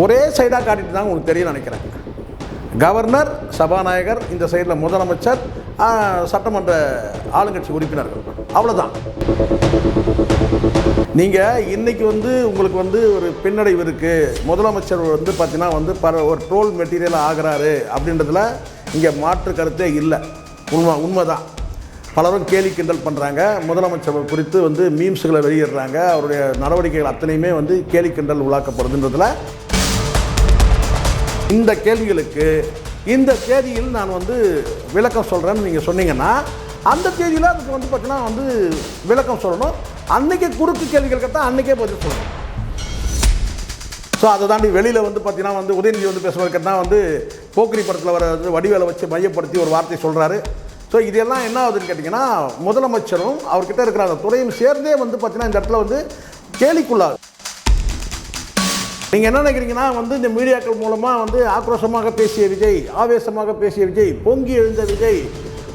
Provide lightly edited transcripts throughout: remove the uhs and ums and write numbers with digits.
ஒரே சைடாக காட்டிட்டு தான் உங்களுக்கு தெரியும் நினைக்கிறேன். கவர்னர், சபாநாயகர், இந்த சைடில் முதலமைச்சர், சட்டமன்ற ஆளுங்கட்சி உறுப்பினர்கள், அவ்வளோதான். நீங்கள் இன்றைக்கி உங்களுக்கு ஒரு பின்னடைவு இருக்குது, முதலமைச்சர் பார்த்தீங்கன்னா ஒரு ட்ரோல் மெட்டீரியலாக ஆகிறாரு அப்படின்றதுல இங்கே மாற்று கருத்தே இல்லை. உண்மைதான். பலரும் கேலி கிண்டல் பண்ணுறாங்க, முதலமைச்சர் குறித்து மீம்ஸுகளை வெளியிடுறாங்க, அவருடைய நடவடிக்கைகள் அத்தனையுமே கேலி கிண்டல் உள்ளாக்கப்படுதுன்றதுல இந்த கேள்விகளுக்கு இந்த தேதியில் நான் விளக்கம் சொல்கிறேன்னு நீங்கள் சொன்னீங்கன்னா அந்த தேதியில் அதுக்கு பார்த்தீங்கன்னா விளக்கம் சொல்லணும். அன்றைக்கே குறுக்கு கேள்விகள் கேட்டால் அன்றைக்கே பதில் சொல்லணும். ஸோ அதை தாண்டி வெளியில் பார்த்தீங்கன்னா உதயநிதி பேசுவது கேட்டால் போக்கிரி படத்தில் வர வடிவேலை வச்சு மையப்படுத்தி ஒரு வார்த்தை சொல்கிறாரு. ஸோ இதெல்லாம் என்ன ஆகுதுன்னு கேட்டிங்கன்னா முதலமைச்சரும் அவர்கிட்ட இருக்கிற அந்த துறையும் சேர்ந்தே பார்த்தீங்கன்னா இந்த இடத்துல கேலிக்குள்ளாகுது. நீங்கள் என்ன நினைக்கிறீங்கன்னா இந்த மீடியாக்கள் மூலமாக ஆக்ரோஷமாக பேசிய விஜய், ஆவேசமாக பேசிய விஜய், பொங்கி எழுந்த விஜய்,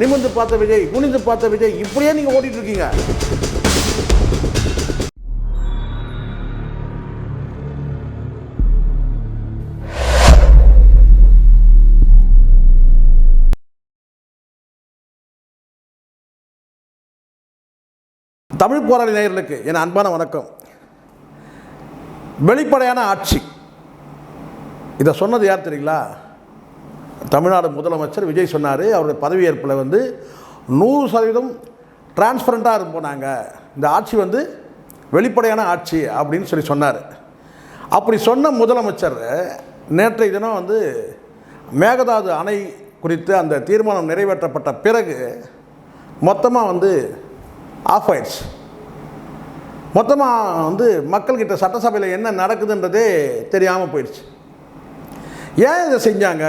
நிமிர்ந்து பார்த்த விஜய், குனிந்து பார்த்த விஜய், இப்படியே நீங்கள் ஓடிட்டு இருக்கீங்க. தமிழ் போராளி நேயர்களுக்கு என் அன்பான வணக்கம். வெளிப்படையான ஆட்சி, இதை சொன்னது யார் தெரியுங்களா? தமிழ்நாடு முதலமைச்சர் விஜய் சொன்னார். அவருடைய பதவியேற்பில் 100% டிரான்ஸ்பரண்ட்டாக போனாங்க, இந்த ஆட்சி வெளிப்படையான ஆட்சி அப்படின்னு சொன்னார். அப்படி சொன்ன முதலமைச்சர் நேற்றைய தினம் மேகதாது அணை குறித்து அந்த தீர்மானம் நிறைவேற்றப்பட்ட பிறகு மொத்தமாக ஆஃப் ஆயிடுச்சு. மொத்தமாக மக்கள்கிட்ட சட்டசபையில் என்ன நடக்குதுன்றதே தெரியாமல் போயிடுச்சு. ஏன் இதை செஞ்சாங்க?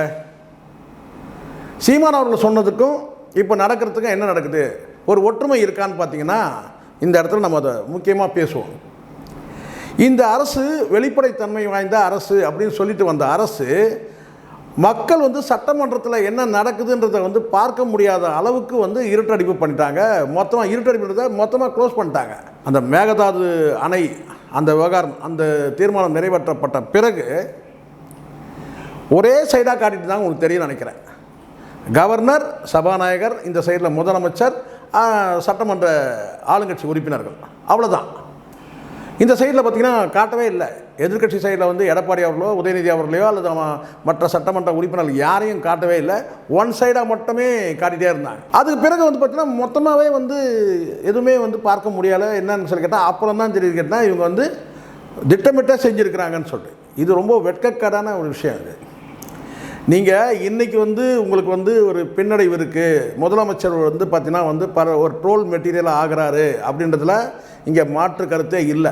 சீமான் அவர்கள் சொன்னதுக்கும் இப்போ நடக்கிறதுக்கும் என்ன நடக்குது, ஒரு ஒற்றுமை இருக்கான்னு பார்த்தீங்கன்னா இந்த இடத்துல நம்ம அதை முக்கியமாக பேசுவோம். இந்த அரசு வெளிப்படைத்தன்மை வாய்ந்த அரசு அப்படின்னு சொல்லிட்டு வந்த அரசு மக்கள் சட்டமன்றத்தில் என்ன நடக்குதுன்றதை பார்க்க முடியாத அளவுக்கு இருட்டடிப்பு பண்ணிட்டாங்க. மொத்தமாக இருட்டடிப்புன்றதை மொத்தமாக க்ளோஸ் பண்ணிட்டாங்க. அந்த மேகதாது அணை அந்த விவகாரம், அந்த தீர்மானம் நிறைவேற்றப்பட்ட பிறகு ஒரே சைடாக காட்டிட்டு தான் உங்களுக்கு தெரியும் நினைக்கிறேன். கவர்னர், சபாநாயகர், இந்த சைடில் முதலமைச்சர், சட்டமன்ற ஆளுங்கட்சி உறுப்பினர்கள், அவ்வளோதான். இந்த சைடில் பார்த்திங்கன்னா காட்டவே இல்லை. எதிர்கட்சி சைடில் எடப்பாடி அவர்களோ உதயநிதி அவர்களையோ அல்லது மற்ற சட்டமன்ற உறுப்பினர்கள் யாரையும் காட்டவே இல்லை. ஒன் சைடாக மட்டுமே காட்டிகிட்டே இருந்தாங்க. அதுக்கு பிறகு பார்த்திங்கன்னா மொத்தமாகவே எதுவுமே பார்க்க முடியலை. என்னன்னு சொல்லி கேட்டால் அப்புறம் தான் தெரியுது கேட்டால் இவங்க திட்டமிட்டே செஞ்சுருக்கிறாங்கன்னு சொல்லிட்டு. இது ரொம்ப வெட்கக்கேடான ஒரு விஷயம். இது நீங்கள் இன்றைக்கி உங்களுக்கு ஒரு பின்னடைவு இருக்குது, முதலமைச்சர் பார்த்திங்கன்னா ஒரு ட்ரோல் மெட்டீரியலாக ஆகிறாரு அப்படின்றதுல இங்கே மாற்று கருத்தே இல்லை.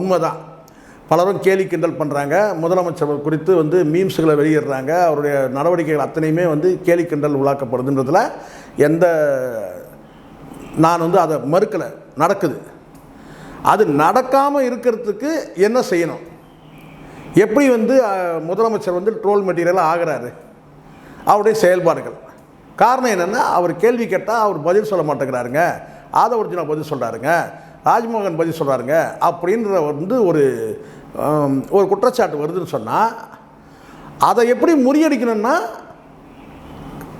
உண்மைதான். பலரும் கேலி கிண்டல் பண்ணுறாங்க, முதலமைச்சர் குறித்து மீம்ஸுகளை வெளியிடுறாங்க, அவருடைய நடவடிக்கைகள் அத்தனையுமே கேலி கிண்டல் உள்ளாக்கப்படுதுன்றதுல நான் அதை மறுக்கலை. நடக்குது. அது நடக்காமல் இருக்கிறதுக்கு என்ன செய்யணும், எப்படி முதலமைச்சர் ட்ரோல் மெட்டீரியலாக ஆகிறாரு, அவருடைய செயல்பாடுகள். காரணம் என்னென்னா அவர் கேள்வி கேட்டால் அவர் பதில் சொல்ல மாட்டேங்கிறாருங்க, ஆதவர்ஜுனா பதில் சொல்கிறாருங்க, ராஜ்மோகன் பதில் சொல்கிறாருங்க அப்படின்ற ஒரு குற்றச்சாட்டு வருதுன்னு சொன்னால் அதை எப்படி முறியடிக்கணும்னா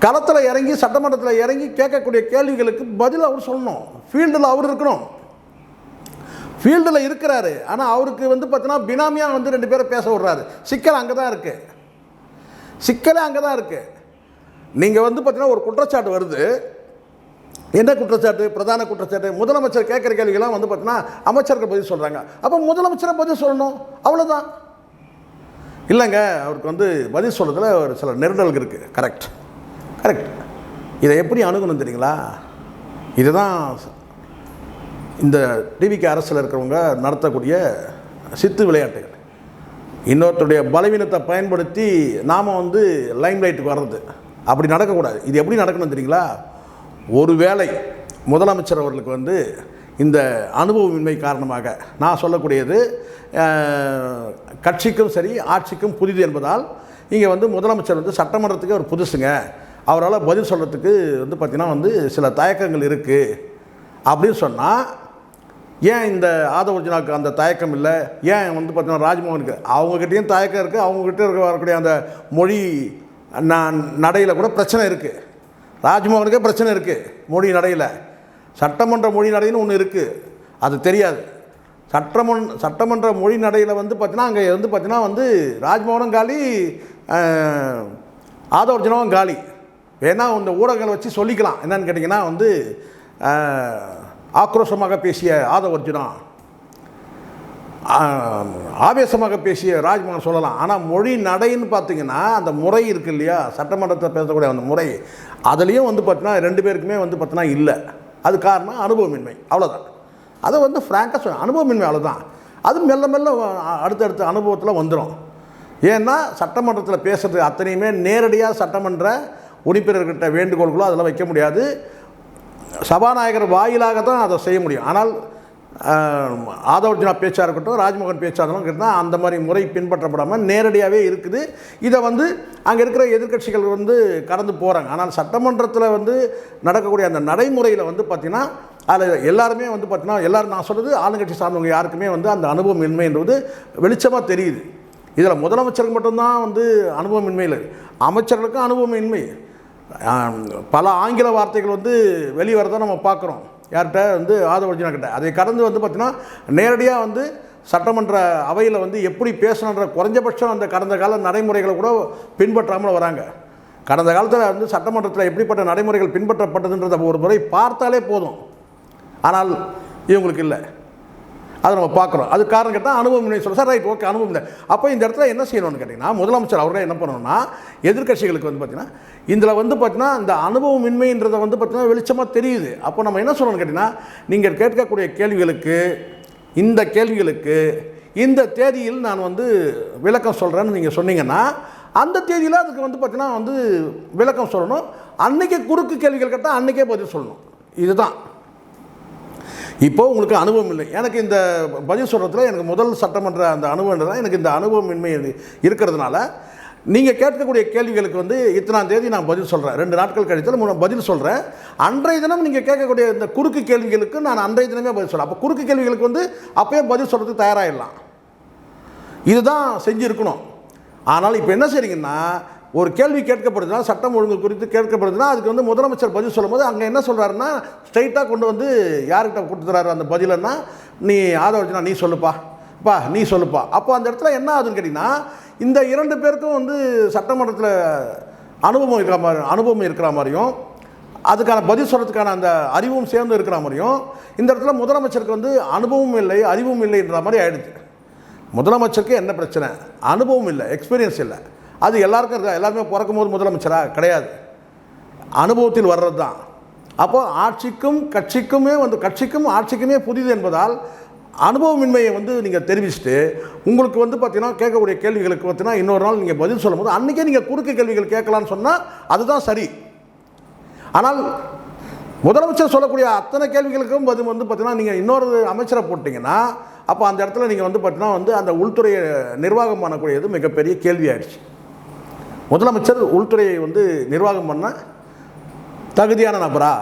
களத்தில் இறங்கி சட்டமன்றத்தில் இறங்கி கேட்கக்கூடிய கேள்விகளுக்கு பதில் அவர் சொல்லணும். ஃபீல்டில் அவர் இருக்கணும். ஃபீல்டில் இருக்கிறாரு, ஆனால் அவருக்கு பார்த்தீங்கன்னா பினாமியாக 2 பேரை பேச விடுறாரு. சிக்கல் அங்கே தான் இருக்குது. சிக்கலே அங்கே தான் இருக்குது. நீங்கள் பார்த்தீங்கன்னா ஒரு குற்றச்சாட்டு வருது. என்ன குற்றச்சாட்டு? பிரதான குற்றச்சாட்டு முதலமைச்சர் கேட்குற கேள்விகள்லாம் பார்த்தீங்கன்னா அமைச்சர்கள் பதில் சொல்கிறாங்க. அப்போ முதலமைச்சரை பதில் சொல்லணும், அவ்வளோதான். இல்லைங்க, அவருக்கு பதில் சொல்கிறதுல ஒரு சில நெருடல்கள் இருக்குது. கரெக்ட். இதை எப்படி அணுகணும் தெரியுங்களா? இதுதான் இந்த டிவிக்கு அரசில் இருக்கிறவங்க நடத்தக்கூடிய சித்து விளையாட்டுகள். இன்னொருத்தருடைய பலவீனத்தை பயன்படுத்தி நாம் லைம்லைட்டுக்கு வர்றது, அப்படி நடக்கக்கூடாது. இது எப்படி நடக்கணும் தெரியுங்களா? ஒருவேளை முதலமைச்சர் அவர்களுக்கு இந்த அனுபவமின்மை காரணமாக, நான் சொல்லக்கூடியது கட்சிக்கும் சரி ஆட்சிக்கும் புதிது என்பதால், இங்கே முதலமைச்சர் சட்டமன்றத்துக்கு ஒரு புதுசுங்க, அவரால் பதில் சொல்கிறதுக்கு பார்த்திங்கன்னா சில தயக்கங்கள் இருக்குது அப்படின்னு சொன்னால் ஏன் இந்த ஆதவ அர்ஜுனாவுக்கு அந்த தயக்கம் இல்லை? ஏன் வந்து பார்த்தீங்கன்னா ராஜ்மோகனுக்கு அவங்கக்கிட்டேயும் தயக்கம் இருக்குது, அவங்கக்கிட்ட வரக்கூடிய அந்த மொழி நடையில் கூட பிரச்சனை இருக்குது. ராஜ்மோகனுக்கே பிரச்சனை இருக்குது மொழி நடையில். சட்டமன்ற மொழி நடைன்னு ஒன்று இருக்குது, அது தெரியாது. சட்டமன்ற மொழி நடையில் வந்து பார்த்தீங்கன்னா அங்கே வந்து பார்த்தீங்கன்னா வந்து ராஜ்மோகனும் காலி, ஆதவ அர்ஜுனாவும் காலி. வேணா இந்த ஊடகங்களை வச்சு சொல்லிக்கலாம். என்னன்னு கேட்டிங்கன்னா வந்து ஆக்ரோஷமாக பேசிய ஆதவ அர்ஜுனா, ஆவேசமாக பேசிய ராஜ்மோகன் சொல்லலாம். ஆனால் மொழி நடைன்னு பார்த்தீங்கன்னா அந்த முறை இருக்குது இல்லையா, சட்டமன்றத்தை பேசக்கூடிய அந்த முறை, அதுலேயும் வந்து பார்த்தீங்கன்னா 2 பேருக்குமே வந்து பார்த்தீங்கன்னா இல்லை. அது காரணம் அனுபவமின்மை, அவ்வளோதான். அதை வந்து ஃப்ராங்காக சொல்ல, அனுபவமின்மை, அவ்வளோதான். அது மெல்ல மெல்ல அடுத்தடுத்த அனுபவத்தில் வந்துடும். ஏன்னா சட்டமன்றத்தில் பேசுகிறது அத்தனையுமே நேரடியாக சட்டமன்ற உறுப்பினர்கிட்ட வேண்டுகோள்களோ அதெல்லாம் வைக்க முடியாது. சபாநாயகர் வாயிலாக தான் அதை செய்ய முடியும். ஆனால் ஆதவ அர்ஜுனா பேச்சாக இருக்கட்டும், ராஜ்மோகன் பேச்சாக இருக்கட்டும், அந்த மாதிரி முறை பின்பற்றப்படாமல் நேரடியாகவே இருக்குது. இதை வந்து அங்கே இருக்கிற எதிர்க்கட்சிகள் வந்து கடந்து போகிறாங்க. ஆனால் சட்டமன்றத்தில் வந்து நடக்கக்கூடிய அந்த நடைமுறையில் வந்து பார்த்திங்கன்னா அதில் எல்லாருமே வந்து பார்த்திங்கன்னா எல்லோரும், நான் சொல்கிறது ஆளுங்கட்சி சார்ந்தவங்க யாருக்குமே வந்து அந்த அனுபவமின்மைன்றது வெளிச்சமாக தெரியுது. இதில் முதலமைச்சருக்கு மட்டும்தான் வந்து அனுபவமின்மை இல்லை, அமைச்சர்களுக்கும் அனுபவமின்மை. பல ஆங்கில வார்த்தைகள் வந்து வெளிவரதான் நம்ம பார்க்குறோம். யார்கிட்ட வந்து ஆதவ அர்ஜுனா கிட்ட. அதை கடந்து வந்து பார்த்திங்கன்னா நேரடியாக வந்து சட்டமன்ற அவையில் வந்து எப்படி பேசணுன்ற குறைஞ்சபட்சம் அந்த கடந்த கால நடைமுறைகளை கூட பின்பற்றாமல் வராங்க. கடந்த காலத்தில் வந்து சட்டமன்றத்தில் எப்படிப்பட்ட நடைமுறைகள் பின்பற்றப்பட்டதுன்றதை ஒரு முறை பார்த்தாலே போதும். ஆனால் இவங்களுக்கு இல்லை, அதை நம்ம பார்க்குறோம். அது காரணம் கேட்டால் அனுபவம் சொல்ல. சார் ரைட், ஓகே, அனுபவம் இல்லை. அப்போ இந்த இடத்துல என்ன செய்யணும்னு கேட்டிங்கன்னா, முதலமைச்சர் அவர்களே என்ன பண்ணணும்னா, எதிர்க்கட்சிகளுக்கு வந்து பார்த்திங்கன்னா இதில் வந்து பார்த்திங்கன்னா இந்த அனுபவமின்மைன்றதை வந்து பார்த்திங்கன்னா வெளிச்சமாக தெரியுது. அப்போ நம்ம என்ன சொல்லணும்னு கேட்டிங்கன்னா, நீங்கள் கேட்கக்கூடிய கேள்விகளுக்கு, இந்த கேள்விகளுக்கு இந்த தேதியில் நான் வந்து விளக்கம் சொல்கிறேன்னு நீங்கள் சொன்னீங்கன்னா, அந்த தேதியில் அதுக்கு வந்து பார்த்திங்கன்னா வந்து விளக்கம் சொல்லணும். அன்றைக்கே குறுக்கு கேள்விகள் கேட்டால் அன்றைக்கே பதில் சொல்லணும். இதுதான். இப்போது உங்களுக்கு அனுபவம் இல்லை. எனக்கு இந்த பதில் சொல்கிறதுல எனக்கு முதல் சட்டமன்ற அந்த அனுபவம், எனக்கு இந்த அனுபவமின்மை இருக்கிறதுனால நீங்கள் கேட்கக்கூடிய கேள்விகளுக்கு வந்து இத்தனாம் தேதி நான் பதில் சொல்கிறேன், 2 நாட்கள் கழித்தால் பதில் சொல்கிறேன். அன்றைய தினம் நீங்கள் கேட்கக்கூடிய இந்த குறுக்கு கேள்விகளுக்கு நான் அன்றைய தினமே பதில் சொல்கிறேன். அப்போ குறுக்கு கேள்விகளுக்கு வந்து அப்போயே பதில் சொல்கிறதுக்கு தயாராகிடலாம். இதுதான் செஞ்சுருக்கணும். ஆனால் இப்போ என்ன செய்றீங்கன்னா, ஒரு கேள்வி கேட்கப்படுதுன்னா, சட்டம் ஒழுங்கு குறித்து கேட்கப்படுதுன்னா, அதுக்கு வந்து முதலமைச்சர் பதில் சொல்லும் போது அங்கே என்ன சொல்கிறாருன்னா, ஸ்ட்ரைட்டாக கொண்டு வந்து யார்கிட்ட கொடுத்துறாரு அந்த பதிலன்னா, நீ ஆதவ அர்ஜுனா நீ சொல்லுப்பா, நீ சொல்லுப்பா. அப்போ அந்த இடத்துல என்ன ஆகுதுன்னு கேட்டிங்கன்னா, இந்த 2 பேருக்கும் வந்து சட்டமன்றத்தில் அனுபவம் இருக்கிற மாதிரியும், அதுக்கான பதில் சொல்கிறதுக்கான அந்த அறிவும் சேர்ந்து இருக்கிற மாதிரியும், இந்த இடத்துல முதலமைச்சருக்கு வந்து அனுபவம் இல்லை, அறிவும் இல்லைன்ற மாதிரி ஆகிடுது. முதலமைச்சருக்கு என்ன பிரச்சனை? அனுபவம் இல்லை, எக்ஸ்பீரியன்ஸ் இல்லை. அது எல்லாருக்கும் இருக்கா? எல்லாருமே பிறக்கும் போது முதலமைச்சராக கிடையாது, அனுபவத்தில் வர்றது தான். அப்போ கட்சிக்கும் ஆட்சிக்குமே புதிது என்பதால் அனுபவமின்மையை வந்து நீங்கள் தெரிவிச்சுட்டு, உங்களுக்கு வந்து பார்த்தீங்கன்னா கேட்கக்கூடிய கேள்விகளுக்கு பார்த்தீங்கன்னா இன்னொரு நாள் நீங்கள் பதில் சொல்லும் போது அன்றைக்கே நீங்கள் குறுக்கு கேள்விகள் கேட்கலான்னு சொன்னால் அதுதான் சரி. ஆனால் முதலமைச்சர் சொல்லக்கூடிய அத்தனை கேள்விகளுக்கும் பதில் வந்து பார்த்தீங்கன்னா நீங்கள் இன்னொரு அமைச்சரை போட்டிங்கன்னா, அப்போ அந்த இடத்துல நீங்கள் வந்து பார்த்தீங்கன்னா வந்து அந்த உள்துறையை நிர்வாகம் பண்ணக்கூடியது மிகப்பெரிய கேள்வி ஆயிடுச்சு. முதலமைச்சர் உள்துறையை வந்து நிர்வாகம் பண்ண தகுதியான நபரா?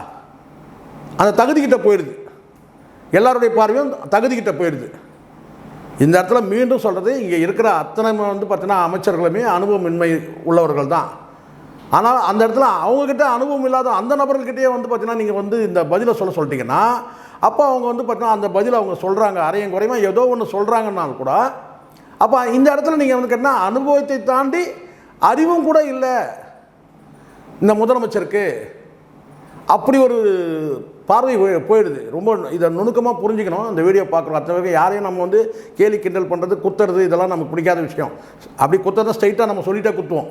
அந்த தகுதிக்கிட்ட போயிடுது, எல்லாருடைய பார்வையும் தகுதிக்கிட்ட போயிடுது. இந்த இடத்துல மீண்டும் சொல்கிறது, இங்கே இருக்கிற அத்தனை வந்து பார்த்தீங்கன்னா அமைச்சர்களுமே அனுபவமின்மை உள்ளவர்கள் தான். ஆனால் அந்த இடத்துல அவங்கக்கிட்ட அனுபவம் இல்லாத அந்த நபர்கள்கிட்டயே வந்து பார்த்தீங்கன்னா நீங்கள் வந்து இந்த பதிலை சொல்லிட்டீங்கன்னா, அப்போ அவங்க வந்து பார்த்தீங்கன்னா அந்த பதில் அவங்க சொல்கிறாங்க, அரையும் குறையுமா ஏதோ ஒன்று சொல்கிறாங்கன்னாலும் கூட, அப்போ இந்த இடத்துல நீங்கள் வந்து கேட்டால் அனுபவத்தை தாண்டி அறிவும் கூட இல்லை இந்த முதலமைச்சருக்கு. அப்படி ஒரு பார்வை போயிடுது. ரொம்ப இதை நுணுக்கமாக புரிஞ்சுக்கணும். இந்த வீடியோ பார்க்குறோம் அத்தனை யாரையும் நம்ம வந்து கேலி கிண்டல் பண்ணுறது, குத்துறது, இதெல்லாம் நமக்கு பிடிக்காத விஷயம். அப்படி குத்துறதை ஸ்ட்ரைட்டாக நம்ம சொல்லிட்டே குத்துவோம்.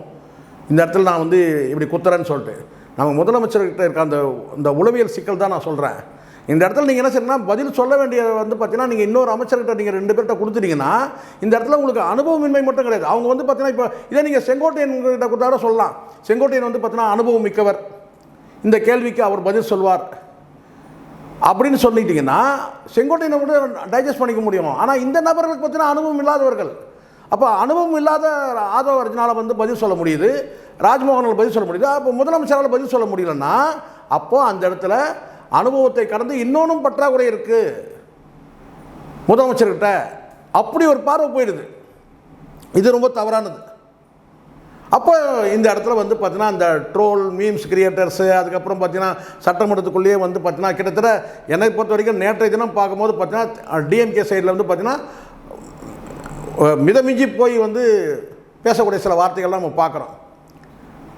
இந்த இடத்துல நான் வந்து இப்படி குத்துறேன்னு சொல்லிட்டு நம்ம முதலமைச்சர்கிட்ட இருக்க அந்த உளவியல் சிக்கல் தான் நான் சொல்கிறேன். இந்த இடத்துல நீங்கள் என்ன செய்யணும்னா, பதில் சொல்ல வேண்டிய வந்து பார்த்தீங்கன்னா நீங்கள் இன்னொரு அமைச்சர்கிட்ட நீங்கள் 2 பேர்கிட்ட கொடுத்துட்டீங்கன்னா, இந்த இடத்துல உங்களுக்கு அனுபவமின்மை மட்டும் கிடையாது. அவங்க வந்து பார்த்தீங்கன்னா இப்போ இதே நீங்கள் செங்கோட்டையன் கிட்ட கொடுத்தாட சொல்லலாம், செங்கோட்டையன் வந்து பார்த்தீங்கன்னா அனுபவம் மிக்கவர், இந்த கேள்விக்கு அவர் பதில் சொல்வார் அப்படின்னு சொல்லிட்டீங்கன்னா செங்கோட்டையனை கூட டைஜஸ்ட் பண்ணிக்க முடியும். ஆனால் இந்த நபர்களுக்கு பார்த்தீங்கன்னா அனுபவம் இல்லாதவர்கள். அப்போ அனுபவம் இல்லாத ஆதவ அர்ஜுனால வந்து பதில் சொல்ல முடியுது, ராஜ்மோகனால் பதில் சொல்ல முடியுது, அப்போ முதலமைச்சரால் பதில் சொல்ல முடியலன்னா அப்போது அந்த இடத்துல அனுபவத்தை கடந்து இன்னொன்றும் பற்றாக்குறை இருக்குது. முதலமைச்சர்கிட்ட. அப்படி ஒரு பார்வை போயிடுது. இது ரொம்ப தவறானது. அப்போ இந்த இடத்துல வந்து பார்த்தீங்கன்னா அந்த ட்ரோல் மீம்ஸ் கிரியேட்டர்ஸு, அதுக்கப்புறம் பார்த்தீங்கன்னா சட்டமன்றத்துக்குள்ளேயே வந்து பார்த்தீங்கன்னா கிட்டத்தட்ட என்னை பொறுத்த வரைக்கும் நேற்றைய தினம் பார்க்கும்போது பார்த்தீங்கன்னா டிஎம்கே சைடில் வந்து பார்த்தீங்கன்னா மிதமிஞ்சி போய் வந்து பேசக்கூடிய சில வார்த்தைகள்லாம் நம்ம பார்க்குறோம்.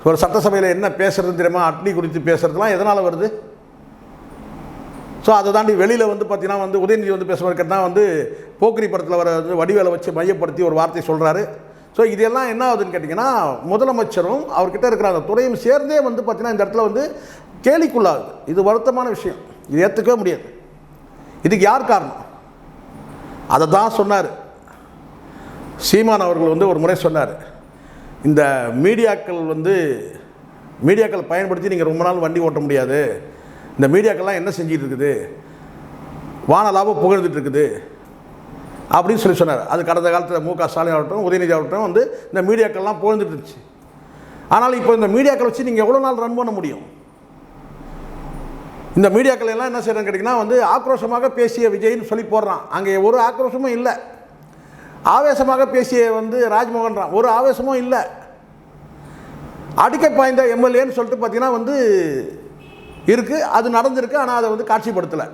ஒரு சட்டசபையில் என்ன பேசுகிறது தெரியுமா, அட்னி குறித்து பேசுகிறதுலாம் எதனால் வருது? ஸோ அதை தாண்டி வெளியில் வந்து பார்த்தீங்கன்னா வந்து உதயநிதி வந்து பேசுவார் கேட்டால் வந்து போக்கிரி படத்தில் வர வந்து வடிவேலை வச்சு மையப்படுத்தி ஒரு வார்த்தை சொல்கிறாரு. ஸோ இதெல்லாம் என்ன ஆகுதுன்னு கேட்டிங்கன்னா முதலமைச்சரும் அவர்கிட்ட இருக்கிற அந்த துறையும் சேர்ந்தே வந்து பார்த்தீங்கன்னா இந்த இடத்துல வந்து கேலிக்குள்ளாகுது. இது வருத்தமான விஷயம். இது ஏற்றுக்கவே முடியாது. இதுக்கு யார் காரணம்? அதை தான் சொன்னார் சீமான் அவர்கள் வந்து ஒரு முறை சொன்னார், இந்த மீடியாக்கள் பயன்படுத்தி நீங்கள் ரொம்ப நாள் வண்டி ஓட்ட முடியாது. இந்த மீடியாக்கள்லாம் என்ன செஞ்சிட்டு இருக்குது, வானலாபம் புகழ்ந்துட்டு இருக்குது அப்படின்னு சொன்னார். அது கடந்த காலத்தில் மு.க. ஸ்டாலின் ஆகட்டும் உதயநிதி ஆகட்டும் வந்து இந்த மீடியாக்கள்லாம் புகழ்ந்துட்டு இருந்துச்சு. ஆனால் இப்போ இந்த மீடியாக்களை வச்சு நீங்கள் எவ்வளோ நாள் ரன் பண்ண முடியும்? இந்த மீடியாக்கள் எல்லாம் என்ன செய்யறேன்னு கேட்டிங்கன்னா வந்து ஆக்ரோஷமாக பேசிய விஜய்னு சொல்லி போடுறான். அங்கே ஒரு ஆக்ரோஷமும் இல்லை. ஆவேசமாக பேசிய வந்து ராஜ்மோகன்றான், ஒரு ஆவேசமும் இல்லை. அடிக்க பாய்ந்த எம்எல்ஏன்னு சொல்லிட்டு பார்த்தீங்கன்னா வந்து இருக்குது, அது நடந்திருக்கு. ஆனால் அதை வந்து காட்சிப்படுத்தலை.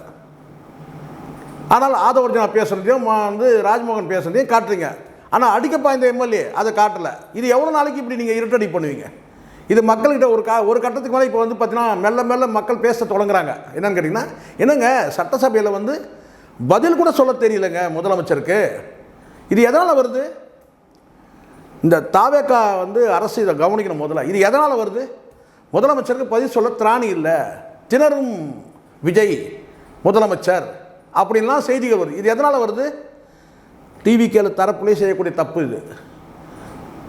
ஆனால் ஆதவர்ஜனா பேசுகிறதையும் வந்து ராஜ்மோகன் பேசுகிறதையும் காட்டுறீங்க. ஆனால் அடிக்க பாய்ந்த எம்எல்ஏ அதை காட்டலை. இது எவ்வளோ நாளைக்கு இப்படி நீங்கள் இருட்டடி பண்ணுவீங்க? இது மக்கள்கிட்ட ஒரு கட்டத்துக்கு மேலே இப்போ வந்து பார்த்தீங்கன்னா மெல்ல மெல்ல மக்கள் பேச தொடங்குறாங்க. என்னன்னு கேட்டிங்கன்னா, என்னங்க சட்டசபையில் வந்து பதில் கூட சொல்ல தெரியலங்க முதலமைச்சருக்கு. இது எதனால் வருது? இந்த தாவேக்கா வந்து அரசு இதை கவனிக்கணும் முதல்ல. இது எதனால் வருது? முதலமைச்சருக்கு பதில் சொல்ல திராணி இல்லை, திணறும் விஜய் முதலமைச்சர் அப்படின்லாம் செய்திகள் வருது. இது எதனால் வருது? டிவிகேல தரப்புலேயே செய்யக்கூடிய தப்பு இது.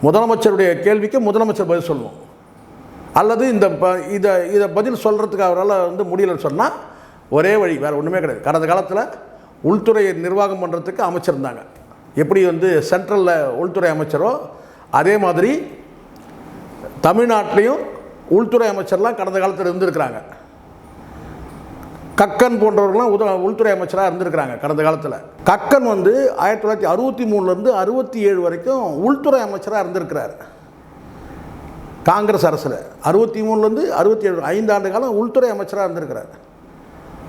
முதலமைச்சருடைய கேள்விக்கு முதலமைச்சர் பதில் சொல்லணும். அல்லது இதை பதில் சொல்கிறதுக்கு அவரால் வந்து முடியலன்னு சொன்னால் ஒரே வழி, வேறு ஒன்றுமே கிடையாது. கடந்த காலத்தில் உள்துறையை நிர்வாகம் பண்ணுறதுக்கு அமைச்சர் இருந்தாங்க. எப்படி வந்து சென்ட்ரலில் உள்துறை அமைச்சரோ அதே மாதிரி தமிழ்நாட்டிலையும் உள்துறை அமைச்சர்லாம் கடந்த காலத்தில் இருந்திருக்கிறாங்க. கக்கன் போன்றவர்கள்லாம் உள்துறை அமைச்சராக இருந்திருக்கிறாங்க கடந்த காலத்தில். கக்கன் வந்து 1963 67 வரைக்கும் உள்துறை அமைச்சராக இருந்திருக்கிறார் காங்கிரஸ் அரசில். 63 67 5 ஆண்டு காலம் உள்துறை அமைச்சராக இருந்திருக்கிறார்.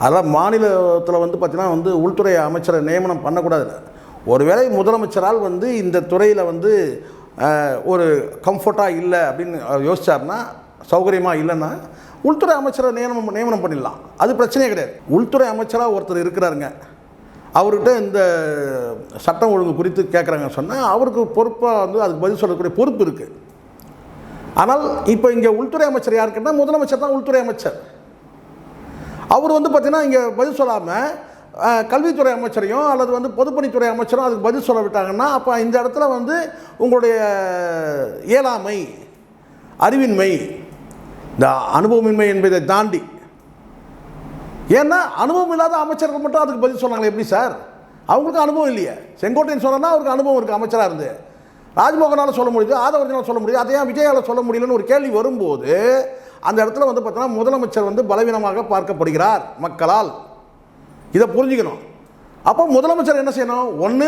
அதெல்லாம் மாநிலத்தில் வந்து பார்த்திங்கன்னா வந்து உள்துறை அமைச்சரை நியமனம் பண்ணக்கூடாது. ஒருவேளை முதலமைச்சரால் வந்து இந்த துறையில் வந்து ஒரு கம்ஃபர்ட்டாக இல்லை அப்படின்னு யோசிச்சார்னா, சௌகரியமாக இல்லைன்னா உள்துறை அமைச்சரை நியமனம் பண்ணிடலாம். அது பிரச்சனையே கிடையாது. உள்துறை அமைச்சராக ஒருத்தர் இருக்கிறாருங்க, அவர்கிட்ட இந்த சட்டம் ஒழுங்கு குறித்து கேட்குறாங்கன்னு சொன்னால் அவருக்கு பொறுப்பாக வந்து அதுக்கு பதில் சொல்லக்கூடிய பொறுப்பு இருக்குது. ஆனால் இப்போ இங்கே உள்துறை அமைச்சர் யாருக்குன்னா முதலமைச்சர் தான் உள்துறை அமைச்சர். அவர் வந்து பார்த்திங்கன்னா இங்கே பதில் சொல்லாமல் கல்வித்துறை அமைச்சரையும் அல்லது வந்து பொதுப்பணித்துறை அமைச்சரும் அதுக்கு பதில் சொல்ல விட்டாங்கன்னா அப்போ இந்த இடத்துல வந்து உங்களுடைய இயலாமை, அறிவின்மை, இந்த அனுபவமின்மை என்பதை தாண்டி, ஏன்னா அனுபவம் இல்லாத அமைச்சர்கள் மட்டும் அதுக்கு பதில் சொன்னாங்களே எப்படி சார்? அவங்களுக்கு அனுபவம் இல்லையே. செங்கோட்டையன் சொன்னால் அவருக்கு அனுபவம் இருக்குது அமைச்சராக இருந்து. ராஜ்மோகனால் சொல்ல முடியுது, ஆதவர்ஜனால் சொல்ல முடியுது, அதை ஏன் விஜயால் சொல்ல முடியலன்னு ஒரு கேள்வி வரும்போது அந்த இடத்துல வந்து பார்த்தோன்னா முதலமைச்சர் வந்து பலவீனமாக பார்க்கப்படுகிறார் மக்களால். இதை புரிஞ்சுக்கணும். அப்போ முதலமைச்சர் என்ன செய்யணும்? ஒன்று,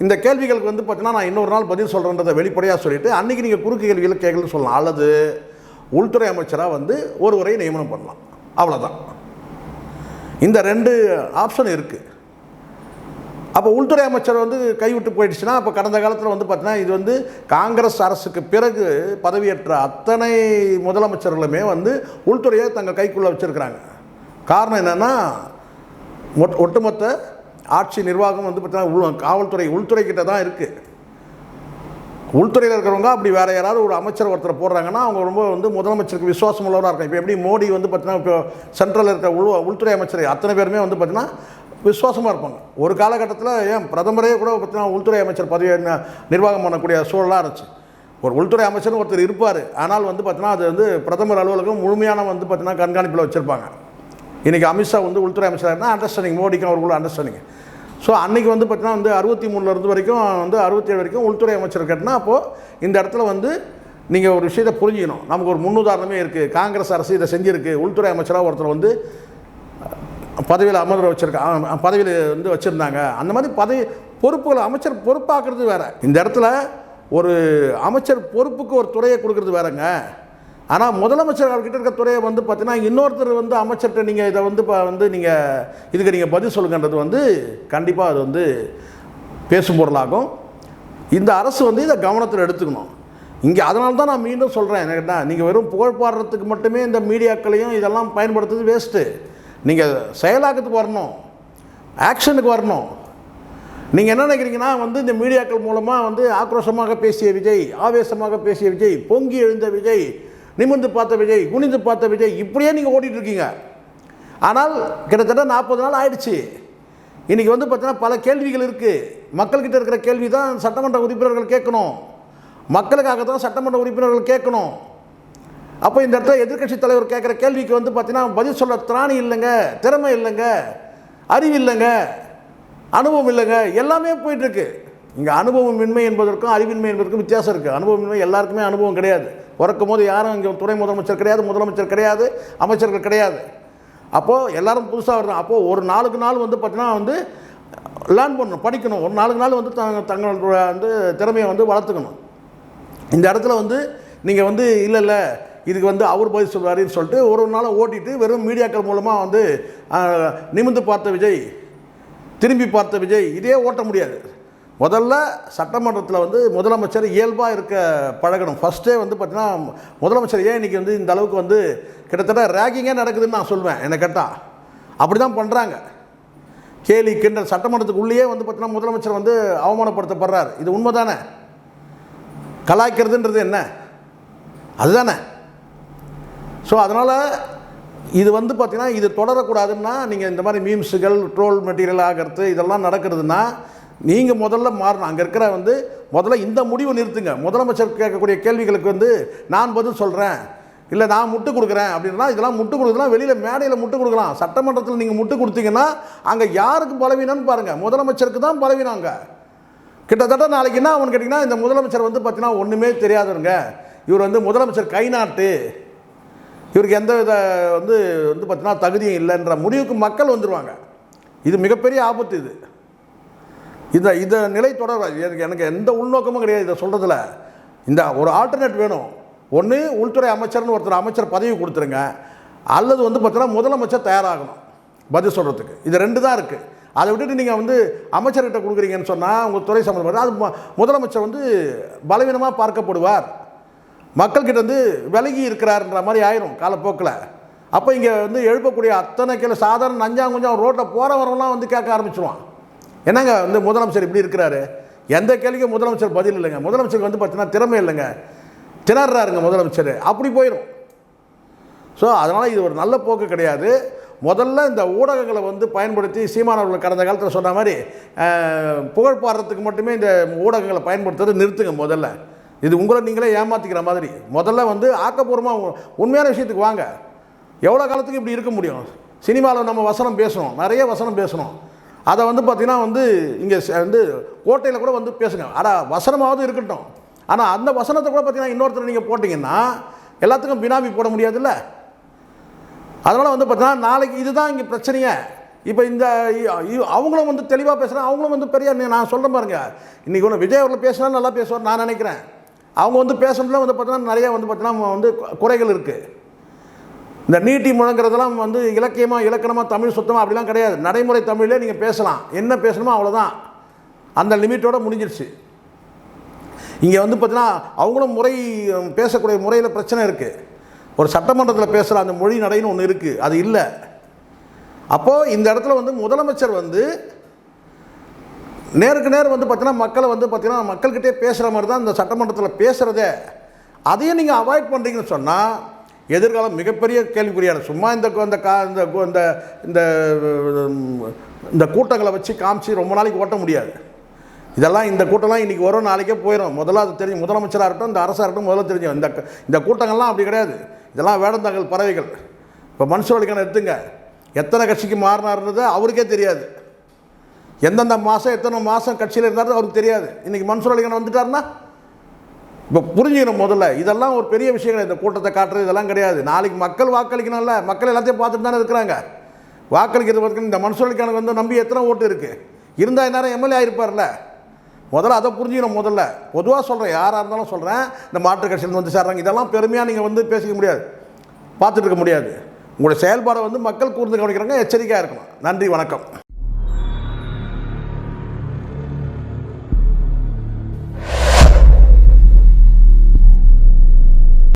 இந்த கேள்விகளுக்கு வந்து பார்த்தீங்கன்னா நான் இன்னொரு நாள் பதில் சொல்கிறேன்றதை வெளிப்படையாக சொல்லிவிட்டு அன்றைக்கி நீங்கள் குறுக்கு கேள்விகள் கேட்கலன்னு சொல்லலாம். அல்லது உள்துறை அமைச்சராக வந்து ஒருவரை நியமனம் பண்ணலாம். அவ்வளோதான். இந்த 2 ஆப்ஷன் இருக்குது. அப்போ உள்துறை அமைச்சர் வந்து கைவிட்டு போயிடுச்சுன்னா அப்போ கடந்த காலத்தில் வந்து பார்த்தீங்கன்னா இது வந்து காங்கிரஸ் அரசுக்கு பிறகு பதவியேற்ற அத்தனை முதலமைச்சர்களுமே வந்து உள்துறையை தங்கள் கைக்குள்ளே வச்சுருக்கிறாங்க. காரணம் என்னென்னா ஒட்டுமொத்த ஆட்சி நிர்வாகம் வந்து பார்த்தீங்கன்னா காவல்துறை உள்துறை கிட்ட தான் இருக்குது. உள்துறையில் இருக்கிறவங்க அப்படி வேறு யாராவது ஒரு அமைச்சர் ஒருத்தரை போடுறாங்கன்னா அவங்க ரொம்ப வந்து முதலமைச்சருக்கு விசுவாசம் உள்ளவராக இருக்கும். இப்போ எப்படி மோடி வந்து பார்த்தீங்கன்னா இப்போ சென்ட்ரலில் இருக்கிற உள்துறை அமைச்சர் அத்தனை பேருமே வந்து பார்த்தீங்கன்னா விசுவாசமாக இருப்பாங்க. ஒரு காலகட்டத்தில் ஏன் பிரதமரே கூட பார்த்தீங்கன்னா உள்துறை அமைச்சர் பதவியை நிர்வாகம் பண்ணக்கூடிய சூழலாக இருந்துச்சு. ஒரு உள்துறை அமைச்சர்னு ஒருத்தர் இருப்பார், ஆனால் வந்து பார்த்தீங்கன்னா அது வந்து பிரதமர் அலுவலகம் முழுமையான வந்து பார்த்தீங்கன்னா கண்காணிப்பில் வச்சுருப்பாங்க. இன்றைக்கி அமித்ஷா வந்து உள்துறை அமைச்சராக அண்டர்ஸ்டாண்டிங், மோடிக்கும் அவர்களும் அண்டர்ஸ்டாண்டிங். ஸோ அன்றைக்கி வந்து பார்த்தீங்கன்னா வந்து 63 வரைக்கும் வந்து 67 வரைக்கும் உள்துறை அமைச்சர் கேட்டினா அப்போது இந்த இடத்துல வந்து நீங்கள் ஒரு விஷயத்தை புரிஞ்சுக்கணும். நமக்கு ஒரு முன்னுதாரணமே இருக்குது. காங்கிரஸ் அரசு இதை செஞ்சுருக்கு. உள்துறை அமைச்சராக ஒருத்தர் வந்து பதவியில் அமர்வு பதவியில் வந்து வச்சுருந்தாங்க. அந்த மாதிரி பதவி பொறுப்புகளை அமைச்சர் பொறுப்பாக்குறது வேறு. இந்த இடத்துல ஒரு அமைச்சர் பொறுப்புக்கு ஒரு துறையை கொடுக்குறது வேறுங்க. ஆனால் முதலமைச்சர் அவர்கிட்ட இருக்க துறையை வந்து பார்த்தீங்கன்னா இன்னொருத்தர் வந்து அமைச்சர்கிட்ட நீங்கள் இதை வந்து நீங்கள் இதுக்கு நீங்கள் பதில் சொல்லுங்கன்றது வந்து கண்டிப்பாக அது வந்து பேசும் பொருளாகும். இந்த அரசு வந்து இதை கவனத்தில் எடுத்துக்கணும். இங்கே அதனால தான் நான் மீண்டும் சொல்கிறேன், என்னன்னா நீங்கள் வெறும் புகழ் பாடுறதுக்கு மட்டுமே இந்த மீடியாக்களையும் இதெல்லாம் பயன்படுத்துறது வேஸ்ட்டு. நீங்கள் செயலாக்கத்துக்கு வரணும், ஆக்ஷனுக்கு வரணும். நீங்கள் என்ன நினைக்கிறீங்கன்னா வந்து இந்த மீடியாக்கள் மூலமாக வந்து ஆக்ரோஷமாக பேசிய விஜய், ஆவேசமாக பேசிய விஜய், பொங்கி எழுந்த விஜய், நிமிர்ந்து பார்த்த விஜய், குனிந்து பார்த்த விஜய், இப்படியே நீங்கள் ஓடிட்டுருக்கீங்க. ஆனால் கிட்டத்தட்ட 40 நாள் ஆயிடுச்சு. இன்றைக்கி வந்து பார்த்தீங்கன்னா பல கேள்விகள் இருக்குது. மக்கள்கிட்ட இருக்கிற கேள்வி தான் சட்டமன்ற உறுப்பினர்கள் கேட்கணும், மக்களுக்காக தான் சட்டமன்ற உறுப்பினர்கள் கேட்கணும். அப்போ இந்த இடத்துல எதிர்க்கட்சி தலைவர் கேட்குற கேள்விக்கு வந்து பார்த்தீங்கன்னா பதில் சொல்ல திராணி இல்லைங்க, திறமை இல்லைங்க, அறிவு இல்லைங்க, அனுபவம் இல்லைங்க, எல்லாமே போயிட்டுருக்கு. இங்கே அனுபவமின்மை என்பதற்கும் அறிவின்மை என்பதற்கும் வித்தியாசம் இருக்குது. அனுபவமின்மை எல்லாருக்குமே அனுபவம் கிடையாது. பிறக்கும் போது யாரும் இங்கே துணை முதலமைச்சர் கிடையாது, முதலமைச்சர் கிடையாது, அமைச்சர்கள் கிடையாது. அப்போது எல்லோரும் புதுசாக வரணும். அப்போது ஒரு நாளுக்கு நாள் வந்து பார்த்தீங்கன்னா வந்து லேர்ன் பண்ணணும், படிக்கணும். ஒரு நாளுக்கு நாள் வந்து தங்களோட வந்து திறமையை வந்து வளர்த்துக்கணும். இந்த இடத்துல வந்து நீங்கள் வந்து இல்லை இதுக்கு வந்து அவர் பதில் சொல்வாருன்னு சொல்லிட்டு ஒரு நாளும் ஓட்டிட்டு வெறும் மீடியாக்கள் மூலமாக வந்து நிமிர்ந்து பார்த்த விஜய், திரும்பி பார்த்த விஜய், இதே ஓட்ட முடியாது. முதல்ல சட்டமன்றத்தில் வந்து முதலமைச்சர் இயல்பாக இருக்க பழகணும். ஃபஸ்ட்டே வந்து பார்த்தீங்கன்னா முதலமைச்சர் ஏன் இன்றைக்கி வந்து இந்த அளவுக்கு வந்து கிட்டத்தட்ட ரேகிங்கே நடக்குதுன்னு நான் சொல்வேன். என்னை கேட்டால் அப்படி தான் பண்ணுறாங்க. கேலி கிண்டல் சட்டமன்றத்துக்குள்ளேயே வந்து பார்த்தீங்கன்னா முதலமைச்சர் வந்து அவமானப்படுத்தப்படுறார். இது உண்மை தானே? கலாய்க்கிறதுன்றது என்ன? அதுதானே. ஸோ அதனால் இது வந்து பார்த்திங்கன்னா இது தொடரக்கூடாதுன்னா நீங்கள் இந்த மாதிரி மீம்ஸுகள், ட்ரோல் மெட்டீரியல் ஆகிறது இதெல்லாம் நடக்கிறதுனா நீங்கள் முதல்ல மாறணும். அங்கே இருக்கிற வந்து முதல்ல இந்த முடிவு நிறுத்துங்க. முதலமைச்சர் கேட்கக்கூடிய கேள்விகளுக்கு வந்து நான் பதில் சொல்கிறேன், இல்லை நான் முட்டு கொடுக்குறேன் அப்படின்னா இதெல்லாம் முட்டு கொடுக்கலாம். வெளியில் மேடையில் முட்டு கொடுக்கலாம். சட்டமன்றத்தில் நீங்கள் முட்டு கொடுத்தீங்கன்னா அங்கே யாருக்கு பலவீனம்னு பாருங்கள். முதலமைச்சருக்கு தான் பலவீனங்க. கிட்டத்தட்ட நாளைக்கு என்ன அவனு கேட்டிங்கன்னா இந்த முதலமைச்சர் வந்து பார்த்தீங்கன்னா ஒன்றுமே தெரியாதவங்க, இவர் வந்து முதலமைச்சர் கை நாட்டு, இவருக்கு எந்த வித வந்து பார்த்தீங்கன்னா தகுதியும் இல்லைன்ற முடிவுக்கு மக்கள் வந்துடுவாங்க. இது மிகப்பெரிய ஆபத்து. இதை நிலை தொடர்பாக எனக்கு எந்த உள்நோக்கமும் கிடையாது இதை சொல்கிறதுல. இந்த ஒரு ஆல்டர்னேட் வேணும். ஒன்று உள்துறை அமைச்சர்னு ஒருத்தர் அமைச்சர் பதவி கொடுத்துருங்க, அல்லது வந்து பார்த்தீங்கன்னா முதலமைச்சர் தயாராகணும் பதில் சொல்கிறதுக்கு. இது ரெண்டு தான் இருக்குது. அதை விட்டுட்டு நீங்கள் வந்து அமைச்சர்கிட்ட கொடுக்குறீங்கன்னு சொன்னால் உங்கள் துறை சம்மந்தப்பட்ட அது முதலமைச்சர் வந்து பலவீனமாக பார்க்கப்படுவார், மக்கள்கிட்ட வந்து விலகி இருக்கிறாருன்ற மாதிரி ஆயிரும் காலப்போக்கில். அப்போ இங்கே வந்து எழுப்பக்கூடிய அத்தனை சாதாரண நஞ்சாங்குஞ்சான் ரோட்டில் போகிறவரெல்லாம் வந்து கேட்க ஆரம்பிச்சிடுவான், என்னங்க வந்து முதலமைச்சர் இப்படி இருக்கிறாரு, எந்த கேள்விக்கும் முதலமைச்சர் பதில் இல்லைங்க, முதலமைச்சருக்கு வந்து பார்த்தீங்கன்னா திறமை இல்லைங்க, திணறாருங்க முதலமைச்சர், அப்படி போயிடும். ஸோ அதனால் இது ஒரு நல்ல போக்கு கிடையாது. முதல்ல இந்த ஊடகங்களை வந்து பயன்படுத்தி சீமானவர்கள் கடந்த காலத்தில் சொன்ன மாதிரி புகழ் பாடுறதுக்கு மட்டுமே இந்த ஊடகங்களை பயன்படுத்துறது நிறுத்துங்க. முதல்ல இது உங்களை நீங்களே ஏமாற்றிக்கிற மாதிரி. முதல்ல வந்து ஆக்கப்பூர்வமாக உண்மையான விஷயத்துக்கு வாங்க. எவ்வளோ காலத்துக்கு இப்படி இருக்க முடியும்? சினிமாவில் நம்ம வசனம் பேசணும், நிறைய வசனம் பேசணும். அதை வந்து பார்த்திங்கன்னா வந்து இங்கே வந்து கோட்டையில் கூட வந்து பேசுங்க, வசனமாவது இருக்கட்டும். ஆனால் அந்த வசனத்தை கூட பார்த்திங்கன்னா இன்னொருத்தர் நீங்கள் போட்டிங்கன்னா எல்லாத்துக்கும் பினாமி போட முடியாதுல்ல. அதனால் வந்து பார்த்தீங்கன்னா நாளைக்கு இதுதான் இங்கே பிரச்சனையே. இப்போ இந்த அவங்களும் வந்து தெளிவாக பேசுகிறாங்க, அவங்களும் வந்து பெரிய நான் சொல்கிறேன் பாருங்க, இன்றைக்கி ஒன்று விஜய் அவர்கள் பேசினா நல்லா பேசுவார் நான் நினைக்கிறேன். அவங்க வந்து பேசுறதுல வந்து பார்த்தீங்கன்னா நிறைய வந்து பார்த்தீங்கன்னா வந்து குறைகள் இருக்குது. இந்த நீட்டி முழங்குறதெல்லாம் வந்து இலக்கணமாக தமிழ் சுத்தமாக அப்படிலாம் கிடையாது. நடைமுறை தமிழ்லேயே நீங்கள் பேசலாம், என்ன பேசணுமோ அவ்வளோதான், அந்த லிமிட்டோடு முடிஞ்சிருச்சு. இங்கே வந்து பார்த்தீங்கன்னா அவங்களும் பேசக்கூடிய முறையில் பிரச்சனை இருக்குது. ஒரு சட்டமன்றத்தில் பேசுகிற அந்த மொழி நடைன்னு ஒன்று இருக்குது, அது இல்லை. அப்போது இந்த இடத்துல வந்து முதலமைச்சர் வந்து நேருக்கு நேர் வந்து பார்த்தீங்கன்னா மக்களை வந்து பார்த்தீங்கன்னா மக்கள்கிட்டே பேசுகிற மாதிரி தான் இந்த சட்டமன்றத்தில் பேசுகிறதே. அதையும் நீங்கள் அவாய்ட் பண்ணுறீங்கன்னு சொன்னால் எதிர்காலம் மிகப்பெரிய கேள்விக்குறியான. சும்மா இந்த கூட்டங்களை வச்சு காமிச்சு ரொம்ப நாளைக்கு ஓட்ட முடியாது. இதெல்லாம் இந்த கூட்டம்லாம் இன்றைக்கி வரும், நாளைக்கே போயிடும். முதல்ல அது தெரியும், முதலமைச்சராக இருக்கட்டும் இந்த அரசாக இருக்கட்டும் முதல்ல தெரியும். இந்த கூட்டங்கள்லாம் அப்படி கிடையாது, இதெல்லாம் வேடந்தாங்கல் பறவைகள். இப்போ மன்சூர் அலிகான் எடுத்துங்க, எத்தனை கட்சிக்கு மாறினார்ன்றது அவருக்கே தெரியாது. எந்தெந்த மாதம் எத்தனை மாதம் கட்சியில் இருந்தாலும் அவருக்கு தெரியாது. இன்றைக்கி மன்சூர் அலிகான் வந்துட்டாருன்னா இப்போ புரிஞ்சுக்கணும். முதல்ல இதெல்லாம் ஒரு பெரிய விஷயங்கள். இந்த கூட்டத்தை காட்டுறது இதெல்லாம் கிடையாது. நாளைக்கு மக்கள் வாக்களிக்கணும்ல, மக்கள் எல்லாத்தையும் பார்த்துட்டு தானே இருக்கிறாங்க. வாக்களிக்கிறதுக்கு இந்த மனசுலிக்கான வந்து நம்பி எத்தனை ஓட்டு இருக்குது, இருந்தால் நேரம் எம்எல்ஏ ஆகிருப்பார்ல. முதல்ல அதை புரிஞ்சுக்கணும். முதல்ல பொதுவாக சொல்கிறேன், யாராக இருந்தாலும் சொல்கிறேன், இந்த மாற்றுக் கட்சியில் வந்து சேர்றாங்க, இதெல்லாம் பெருமையாக நீங்கள் வந்து பேசிக்க முடியாது, பார்த்துட்டு இருக்க முடியாது. உங்களுடைய செயல்பாடை வந்து மக்கள் கூர்ந்து கவனிக்கிறாங்க. எச்சரிக்கையாக இருக்கணும். நன்றி, வணக்கம்.